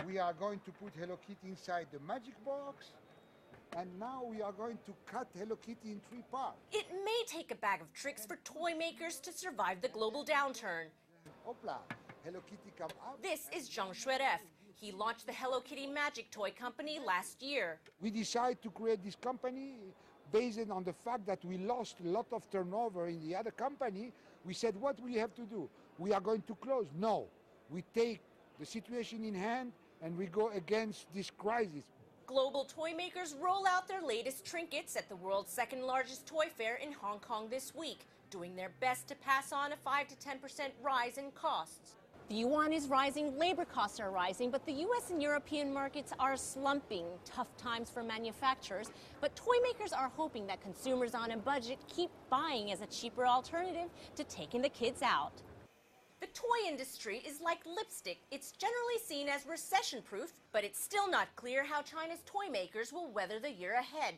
We are going to put Hello Kitty inside the magic box. And now we are going to cut Hello Kitty in 3 parts. It may take a bag of tricks for toy makers to survive the global downturn. Hopla, Hello Kitty come out. This is Zhang Xueref. He launched the Hello Kitty magic toy company last year. We decided to create this company based on the fact that we lost a lot of turnover in the other company. We said, what we have to do? We are going to close. No, we take the situation in hand and we go against this crisis. Global toy makers roll out their latest trinkets at the world's second largest toy fair in Hong Kong this week, doing their best to pass on a 5 to 10% rise in costs. The yuan is rising, labor costs are rising, but the U.S. and European markets are slumping. Tough times for manufacturers, but toy makers are hoping that consumers on a budget keep buying as a cheaper alternative to taking the kids out. The toy industry is like lipstick. It's generally seen as recession-proof, but it's still not clear how China's toy makers will weather the year ahead.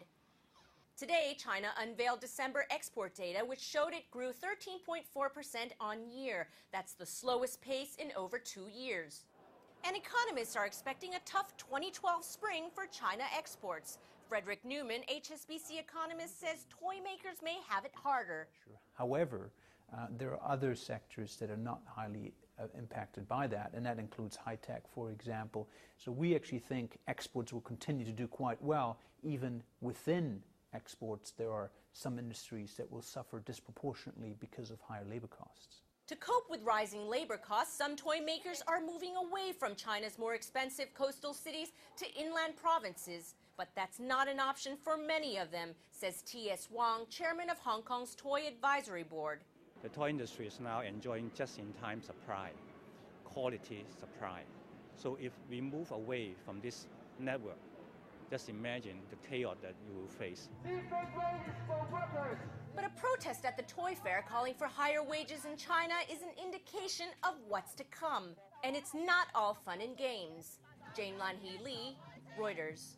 Today, China unveiled December export data, which showed it grew 13.4% on year. That's the slowest pace in over 2 years. And economists are expecting a tough 2012 spring for China exports. Frederick Newman, HSBC economist, says toy makers may have it harder. Sure. However, there are other sectors that are not highly impacted by that, and that includes high-tech, for example. So we actually think exports will continue to do quite well. Even within exports, there are some industries that will suffer disproportionately because of higher labor costs. To cope with rising labor costs, some toy makers are moving away from China's more expensive coastal cities to inland provinces. But that's not an option for many of them, says T.S. Wang, chairman of Hong Kong's Toy Advisory Board. The toy industry is now enjoying just-in-time supply, quality supply. So if we move away from this network, just imagine the chaos that you will face. But a protest at the toy fair calling for higher wages in China is an indication of what's to come. And it's not all fun and games. Jane Lan-hee Lee, Reuters.